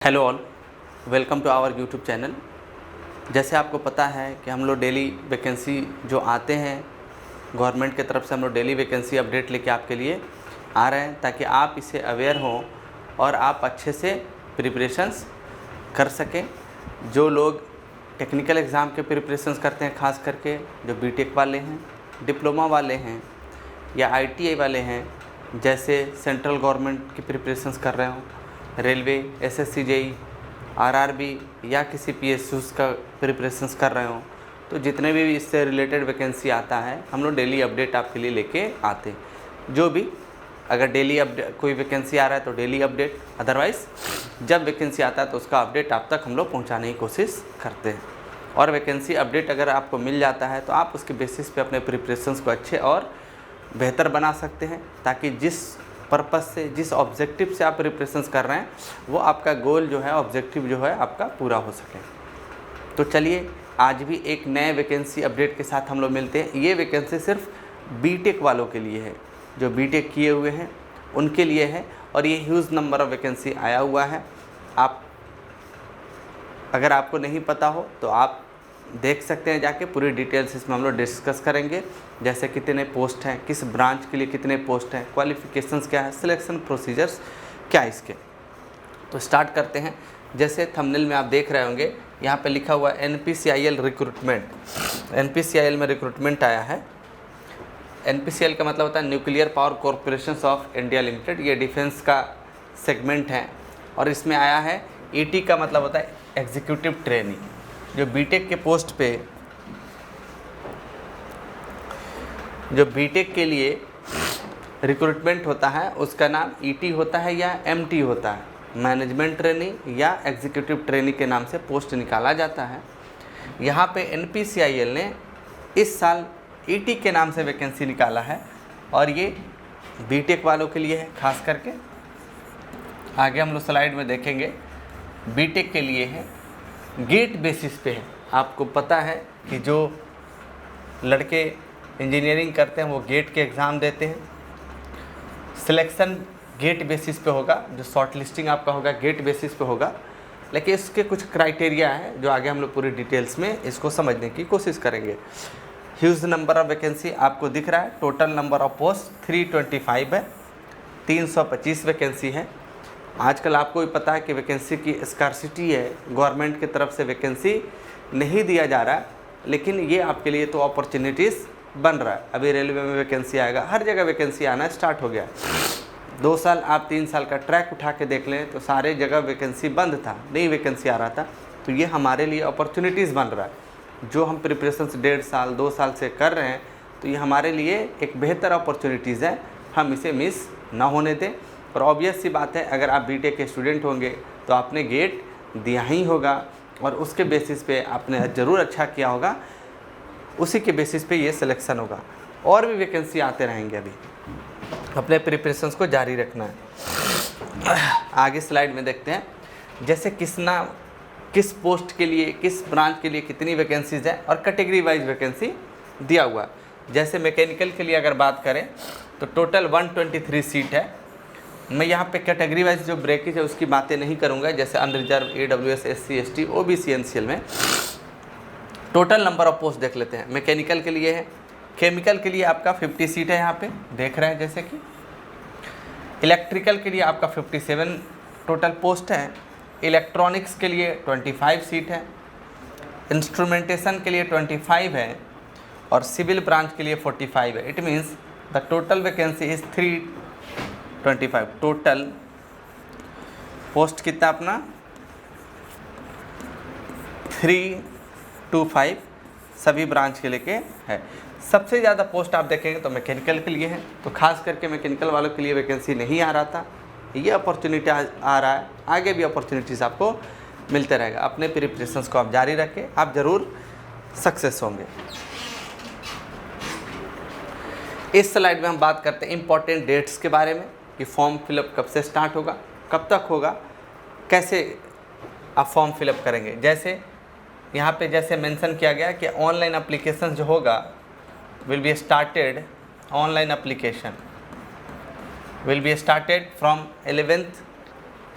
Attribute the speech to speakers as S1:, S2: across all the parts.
S1: Hello all, welcome to our YouTube channel. जैसे आपको पता है कि हम लोग डेली वैकेंसी जो आते हैं गवर्नमेंट की तरफ से, हम लोग डेली वैकेंसी अपडेट लेके आपके लिए आ रहे हैं ताकि आप इससे अवेयर हों और आप अच्छे से प्रिपरेशंस कर सकें। जो लोग टेक्निकल एग्ज़ाम के प्रिपरेशंस करते हैं, ख़ास करके जो बीटेक वाले हैं, डिप्लोमा वाले हैं या आईटीआई वाले हैं, जैसे सेंट्रल गवर्नमेंट की प्रिपरेशंस कर रहे हों, रेलवे, एसएससी, जेई, आरआरबी या किसी पीएसयूज़ का प्रिपरेशंस कर रहे हो, तो जितने भी इससे रिलेटेड वैकेंसी आता है हम लोग डेली अपडेट आपके लिए लेके आते हैं। जो भी अगर डेली अपडेट कोई वैकेंसी आ रहा है तो डेली अपडेट, अदरवाइज़ जब वैकेंसी आता है तो उसका अपडेट आप तक हम लोग पहुंचाने की कोशिश करते हैं। और वैकेंसी अपडेट अगर आपको मिल जाता है तो आप उसके बेसिस पे अपने प्रिपरेशंस को अच्छे और बेहतर बना सकते हैं, ताकि जिस पर्पस से, जिस ऑब्जेक्टिव से आप प्रिपरेशंस कर रहे हैं वो आपका गोल जो है, ऑब्जेक्टिव जो है आपका पूरा हो सके। तो चलिए आज भी एक नए वैकेंसी अपडेट के साथ हम लोग मिलते हैं। ये वैकेंसी सिर्फ बीटेक वालों के लिए है, जो बीटेक किए हुए हैं उनके लिए है, और ये ह्यूज नंबर ऑफ वैकेंसी आया हुआ है। आप अगर आपको नहीं पता हो तो आप देख सकते हैं जाके, पूरी डिटेल्स इसमें हम लोग डिस्कस करेंगे। जैसे कितने पोस्ट हैं, किस ब्रांच के लिए कितने पोस्ट हैं, क्वालिफ़िकेशंस क्या है, सिलेक्शन प्रोसीजर्स क्या है इसके। तो स्टार्ट करते हैं। जैसे थंबनेल में आप देख रहे होंगे, यहाँ पे लिखा हुआ है NPCIL रिक्रूटमेंट। NPCIL में रिक्रूटमेंट आया है। NPCIL का मतलब होता है nuclear power corporation of India limited. ये डिफेंस का सेगमेंट है और इसमें आया है। ET का मतलब होता है एग्जीक्यूटिव ट्रेनी। जो बीटेक के पोस्ट पे, जो बीटेक के लिए रिक्रूटमेंट होता है उसका नाम ET होता है या MT होता है, मैनेजमेंट ट्रेनी या एग्जीक्यूटिव ट्रेनी के नाम से पोस्ट निकाला जाता है। यहाँ पे NPCIL ने इस साल ET के नाम से वैकेंसी निकाला है और ये बीटेक वालों के लिए है खास करके। आगे हम लोग स्लाइड में देखेंगे। बीटेक के लिए है, गेट बेसिस पे है। आपको पता है कि जो लड़के इंजीनियरिंग करते हैं वो गेट के एग्ज़ाम देते हैं। सिलेक्शन गेट बेसिस पे होगा, जो शॉर्ट लिस्टिंग आपका होगा गेट बेसिस पे होगा, लेकिन इसके कुछ क्राइटेरिया है जो आगे हम लोग पूरी डिटेल्स में इसको समझने की कोशिश करेंगे। ह्यूज नंबर ऑफ वैकेंसी आपको दिख रहा है। टोटल नंबर ऑफ पोस्ट 325 है, 325 वैकेंसी है। आजकल आपको भी पता है कि वैकेंसी की स्कार्सिटी है, गवर्नमेंट की तरफ से वैकेंसी नहीं दिया जा रहा है, लेकिन ये आपके लिए तो अपॉर्चुनिटीज़ बन रहा है। अभी रेलवे में वैकेंसी आएगा, हर जगह वैकेंसी आना स्टार्ट हो गया। 2 साल आप 3 साल का ट्रैक उठा के देख लें तो सारे जगह वैकेंसी बंद था, नई वैकेंसी आ रहा था। तो ये हमारे लिए अपॉर्चुनिटीज़ बन रहा है। जो हम प्रिपरेशंस 1.5 साल 2 साल से कर रहे हैं, तो ये हमारे लिए एक बेहतर अपॉर्चुनिटीज़ है, हम इसे मिस ना होने दें। और ऑब्वियस सी बात है, अगर आप बीटेक के स्टूडेंट होंगे तो आपने गेट दिया ही होगा और उसके बेसिस पे आपने ज़रूर अच्छा किया होगा, उसी के बेसिस पे ये सिलेक्शन होगा। और भी वैकेंसी आते रहेंगे, अभी अपने प्रिपरेशंस को जारी रखना है। आगे स्लाइड में देखते हैं। जैसे किस पोस्ट के लिए, किस ब्रांच के लिए कितनी वैकेंसीज हैं और कैटेगरी वाइज वैकेंसी दिया हुआ है। जैसे मैकेनिकल के लिए अगर बात करें तो टोटल 123 सीट है। मैं यहाँ पे कैटेगरी वाइज जो ब्रेकेज है उसकी बातें नहीं करूँगा, जैसे unreserve, AWS, SC, ST, OBC, NCL में। टोटल नंबर ऑफ पोस्ट देख लेते हैं। मैकेनिकल के लिए है, केमिकल के लिए आपका 50 सीट है, यहाँ पे देख रहे हैं जैसे कि। इलेक्ट्रिकल के लिए आपका 57 टोटल पोस्ट है। इलेक्ट्रॉनिक्स के लिए 25 सीट है। इंस्ट्रूमेंटेशन के लिए 25 है और सिविल ब्रांच के लिए 45 है। It means the total vacancy is 325। Total post कितना अपना 325 सभी ब्रांच के लेके है। सबसे ज़्यादा पोस्ट आप देखेंगे तो मैकेनिकल के लिए है, तो खास करके मैकेनिकल वालों के लिए वैकेंसी नहीं आ रहा था, ये अपॉर्चुनिटी आ रहा है। आगे भी अपॉर्चुनिटीज़ आपको मिलते रहेगा। अपने प्रिपरेशंस को आप जारी रखें, आप ज़रूर सक्सेस होंगे। इस स्लाइड में हम बात करते हैं इंपॉर्टेंट डेट्स के बारे में, कि फॉर्म फिलअप कब से स्टार्ट होगा, कब तक होगा, कैसे आप फॉर्म फिलअप करेंगे। जैसे यहाँ पे जैसे मेंशन किया गया कि ऑनलाइन एप्लीकेशन जो होगा will be started, online application will be started from 11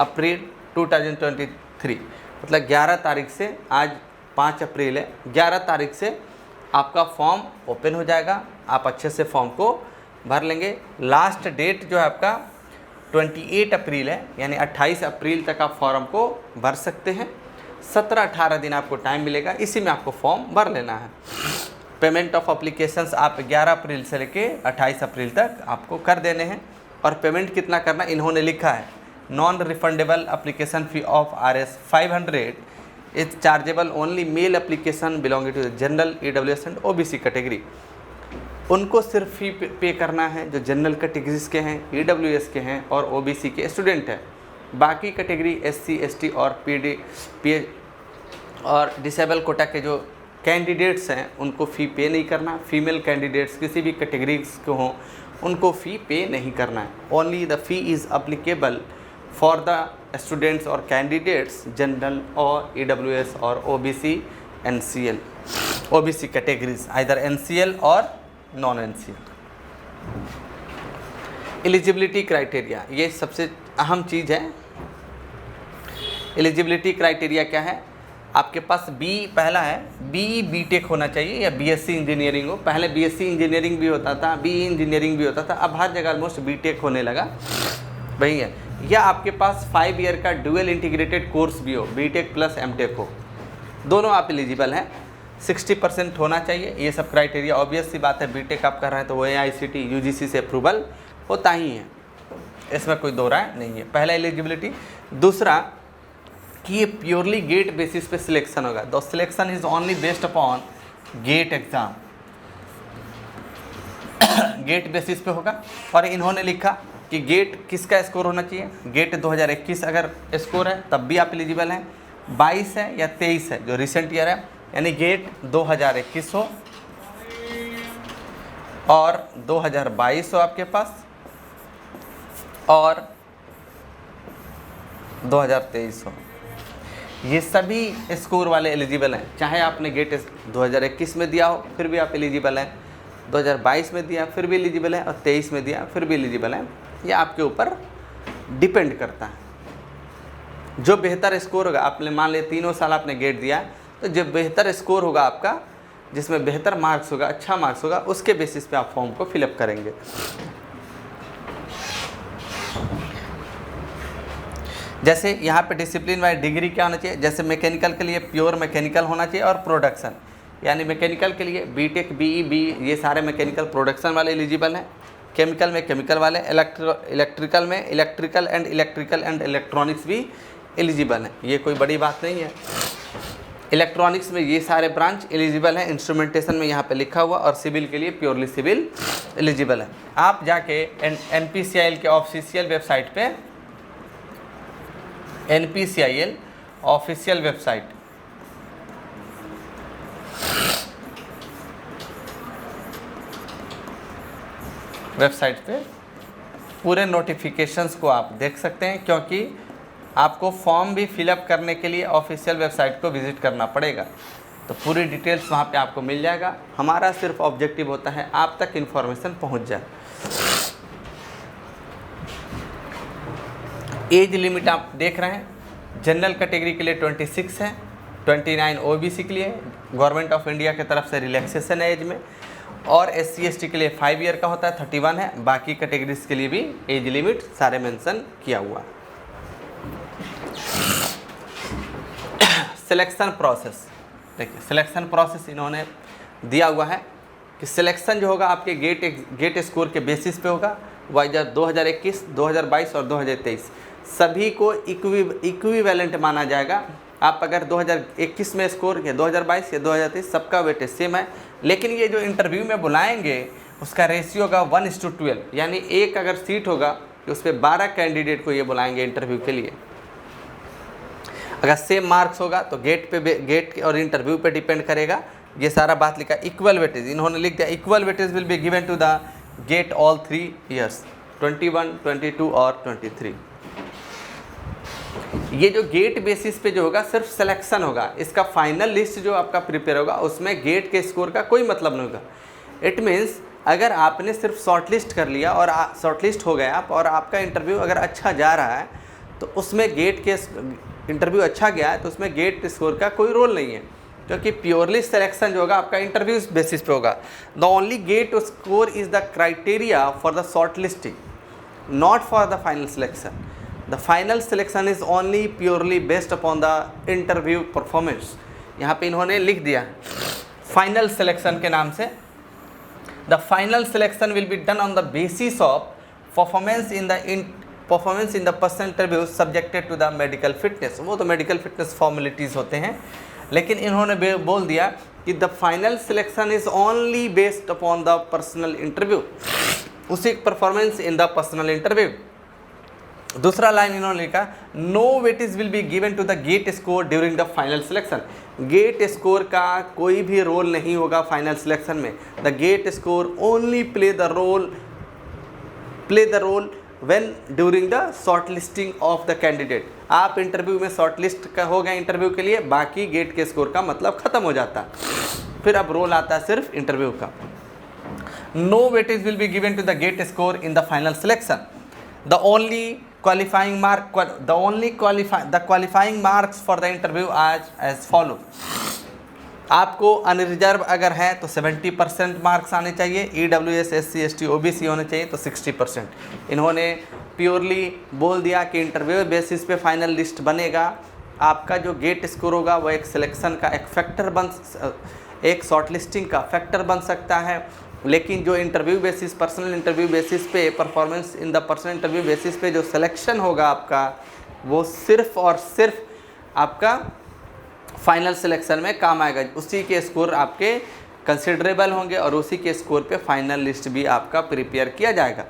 S1: अप्रैल 2023, मतलब 11 तारीख से, आज 5 अप्रैल है, 11 तारीख से आपका फॉर्म ओपन हो जाएगा। आप अच्छे से फॉर्म को भर लेंगे। लास्ट डेट जो है आपका 28 अप्रैल है, यानी 28 अप्रैल तक आप फॉर्म को भर सकते हैं। 17-18 दिन आपको टाइम मिलेगा, इसी में आपको फॉर्म भर लेना है। पेमेंट ऑफ अप्लीकेशंस आप 11 अप्रैल से लेके 28 अप्रैल तक आपको कर देने हैं। और पेमेंट कितना करना, इन्होंने लिखा है non refundable application fee of Rs 500 is chargeable only male application belonging to the general, EWS and OBC category. उनको सिर्फ फ़ी पे करना है जो जनरल कैटेगरीज के हैं, EWS के हैं और OBC के स्टूडेंट हैं। बाकी कैटेगरी SC, ST और PD और डिसेबल कोटा के जो कैंडिडेट्स हैं उनको फ़ी पे नहीं करना। फीमेल कैंडिडेट्स किसी भी कैटेगरीज के हों उनको फ़ी पे नहीं करना है। Only the fee is applicable for the students और कैंडिडेट्स जनरल और EWS और OBC NCL, OBC categories either NCL और नॉन NCL। एलिजिबिलिटी क्राइटेरिया, ये सबसे अहम चीज़ है। एलिजिबिलिटी क्राइटेरिया क्या है, आपके पास पहला है BTech होना चाहिए या BSc इंजीनियरिंग हो। पहले BSc इंजीनियरिंग भी होता था, BE इंजीनियरिंग भी होता था, अब हर जगह ऑलमोस्ट BTech होने लगा, वही है। या आपके पास 5 ईयर का डुअल इंटीग्रेटेड कोर्स भी हो, BTech प्लस MTech हो, दोनों आप एलिजिबल हैं। 60% होना चाहिए, ये सब क्राइटेरिया। ऑब्वियस सी बात है, BTech आप कर रहे हैं तो वो AICT UGC से अप्रूवल होता ही है, इसमें कोई दो राय नहीं है। पहला एलिजिबिलिटी। दूसरा कि ये प्योरली गेट बेसिस पे सिलेक्शन होगा। The selection is only based upon GATE exam, GATE basis पे होगा। और इन्होंने लिखा कि गेट किसका स्कोर होना चाहिए, गेट 2021 अगर स्कोर है तब भी आप एलिजिबल हैं, 22 है या 23 है जो रिसेंट ईयर है, यानी गेट 2021 हो और 2022 हो आपके पास और 2023 हो। ये सभी स्कोर वाले एलिजिबल हैं। चाहे आपने गेट 2021 में दिया हो फिर भी आप एलिजिबल हैं, 2022 में दिया फिर भी एलिजिबल है और 23 में दिया फिर भी एलिजिबल हैं। ये आपके ऊपर डिपेंड करता है। जो बेहतर स्कोर होगा, आपने मान लिया तीनों साल आपने गेट दिया, तो जो बेहतर स्कोर होगा आपका, जिसमें बेहतर मार्क्स होगा, अच्छा मार्क्स होगा, उसके बेसिस पे आप फॉर्म को फिलअप करेंगे। जैसे यहाँ पे डिसिप्लिन वाइज डिग्री क्या होना चाहिए, जैसे मैकेनिकल के लिए प्योर मैकेनिकल होना चाहिए और प्रोडक्शन, यानी मैकेनिकल के लिए BTech BE BE ये सारे मैकेनिकल प्रोडक्शन वाले एलिजिबल हैं। केमिकल में केमिकल वाले, इलेक्ट्रिकल में इलेक्ट्रिकल एंड इलेक्ट्रॉनिक्स भी एलिजिबल हैं। ये कोई बड़ी बात नहीं है। इलेक्ट्रॉनिक्स में ये सारे ब्रांच एलिजिबल हैं, इंस्ट्रूमेंटेशन में यहाँ पे लिखा हुआ, और सिविल के लिए प्योरली सिविल एलिजिबल है। आप जाके NPCIL के ऑफिशियल वेबसाइट पे, NPCIL ऑफिशियल वेबसाइट, पे पूरे नोटिफिकेशंस को आप देख सकते हैं, क्योंकि आपको फॉर्म भी फिलअप करने के लिए ऑफिशियल वेबसाइट को विज़िट करना पड़ेगा। तो पूरी डिटेल्स वहाँ पे आपको मिल जाएगा। हमारा सिर्फ ऑब्जेक्टिव होता है आप तक इन्फॉर्मेशन पहुँच जाए। एज लिमिट आप देख रहे हैं, जनरल कैटेगरी के लिए 26 है, 29 OBC के लिए, गवर्नमेंट ऑफ इंडिया की तरफ से रिलैक्सेशन है एज में, और SC ST के लिए 5 ईयर का होता है, 31 है। बाकी कैटेगरीज के लिए भी एज लिमिट सारे मेंशन किया हुआ। सिलेक्शन प्रोसेस, देखिए सिलेक्शन प्रोसेस इन्होंने दिया हुआ है कि सिलेक्शन जो होगा आपके गेट स्कोर के बेसिस पे होगा। 2021, 2022 और 2023 सभी को इक्विवेलेंट माना जाएगा। आप अगर 2021 में स्कोर या 2022 या 2023 सबका वेटेज सेम है, लेकिन ये जो इंटरव्यू में बुलाएंगे उसका रेशियो होगा 1:12, यानी एक अगर सीट होगा तो उस पर 12 कैंडिडेट को ये बुलाएंगे इंटरव्यू के लिए। अगर सेम मार्क्स होगा तो गेट और इंटरव्यू पे डिपेंड करेगा। ये सारा बात लिखा, इक्वल वेटेज इन्होंने लिख दिया, equal weightage will be given to the GATE all 3 years, 21, 22 और 23। ये जो गेट बेसिस पे जो होगा सिर्फ सिलेक्शन होगा, इसका फाइनल लिस्ट जो आपका प्रिपेयर होगा उसमें गेट के स्कोर का कोई मतलब नहीं होगा। इट मीन्स अगर आपने सिर्फ शॉर्टलिस्ट कर लिया और शॉर्टलिस्ट हो गए आप और आपका इंटरव्यू अगर अच्छा जा रहा है तो उसमें गेट के इंटरव्यू अच्छा गया है तो उसमें गेट स्कोर का कोई रोल नहीं है, क्योंकि प्योरली सिलेक्शन जो होगा आपका इंटरव्यू बेसिस पे होगा। The only get score is the criteria for the short listing, not for the final selection. The final selection is only purely based upon the interview performance. यहाँ पे इन्होंने लिख दिया फाइनल सिलेक्शन के नाम से, the final selection will be done on the basis of performance in the personal interview subjected to the medical fitness. वो तो मेडिकल फिटनेस फॉर्मेलिटीज़ होते हैं, लेकिन इन्होंने बोल दिया कि the final selection is only based upon the personal interview, उसी performance in the personal interview. दूसरा लाइन इन्होंने लिखा no weightage will be given to the GATE score during the final selection. GATE score का कोई भी role नहीं होगा final selection में। The GATE score only play the role when during the short listing of the candidate. आप interview में short list का हो गए इंटरव्यू के लिए, बाकी गेट के स्कोर का मतलब ख़त्म हो जाता, फिर अब रोल आता है सिर्फ इंटरव्यू का। No weightage will be given to the GATE score in the final selection. The qualifying marks for the interview as follow. आपको अनरिजर्व अगर है तो 70% मार्क्स आने चाहिए, EWS SC ST OBC होने चाहिए तो 60%। इन्होंने प्योरली बोल दिया कि इंटरव्यू बेसिस पे फाइनल लिस्ट बनेगा, आपका जो गेट स्कोर होगा वो एक सिलेक्शन का एक शॉर्ट लिस्टिंग का फैक्टर बन सकता है, लेकिन जो interview basis personal interview basis पे performance in the personal interview basis पे जो सिलेक्शन होगा आपका, वो सिर्फ और सिर्फ आपका फाइनल सिलेक्शन में काम आएगा। उसी के स्कोर आपके कंसिडरेबल होंगे और उसी के स्कोर पे फाइनल लिस्ट भी आपका प्रिपेयर किया जाएगा।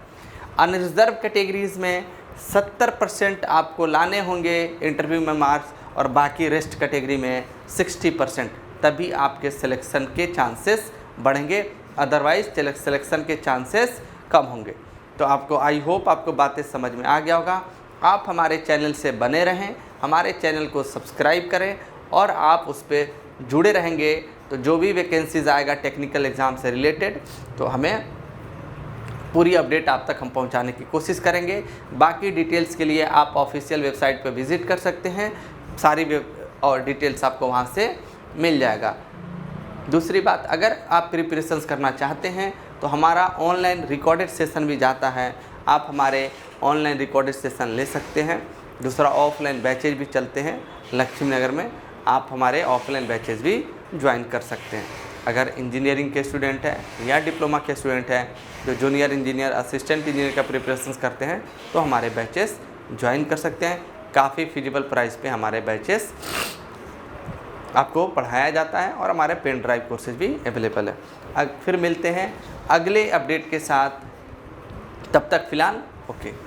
S1: अनरिजर्व कैटेगरीज में 70% आपको लाने होंगे इंटरव्यू में मार्क्स, और बाकी रेस्ट कैटेगरी में 60%, तभी आपके सिलेक्शन के चांसेस बढ़ेंगे, अदरवाइज सिलेक्शन के चांसेस कम होंगे। तो आपको आई होप आपको बातें समझ में आ गया होगा। आप हमारे चैनल से बने रहें, हमारे चैनल को सब्सक्राइब करें और आप उस पर जुड़े रहेंगे तो जो भी वैकेंसीज आएगा टेक्निकल एग्ज़ाम से रिलेटेड, तो हमें पूरी अपडेट आप तक हम पहुंचाने की कोशिश करेंगे। बाकी डिटेल्स के लिए आप ऑफिशियल वेबसाइट पर विज़िट कर सकते हैं, सारी और डिटेल्स आपको वहां से मिल जाएगा। दूसरी बात, अगर आप प्रिपरेशंस करना चाहते हैं तो हमारा ऑनलाइन रिकॉर्डेड सेशन भी जाता है, आप हमारे ऑनलाइन रिकॉर्डेड सेशन ले सकते हैं। दूसरा, ऑफलाइन बैचेज भी चलते हैं लक्ष्मी नगर में, आप हमारे ऑफलाइन बैचेज भी ज्वाइन कर सकते हैं। अगर इंजीनियरिंग के स्टूडेंट हैं या डिप्लोमा के स्टूडेंट हैं जो जूनियर इंजीनियर असिस्टेंट इंजीनियर का प्रिपरेशंस करते हैं तो हमारे बैचेस ज्वाइन कर सकते हैं। काफ़ी फिजिबल प्राइस पे हमारे बैचेस आपको पढ़ाया जाता है और हमारे पेन ड्राइव कोर्सेज भी अवेलेबल है। फिर मिलते हैं अगले अपडेट के साथ, तब तक फ़िलहाल ओके।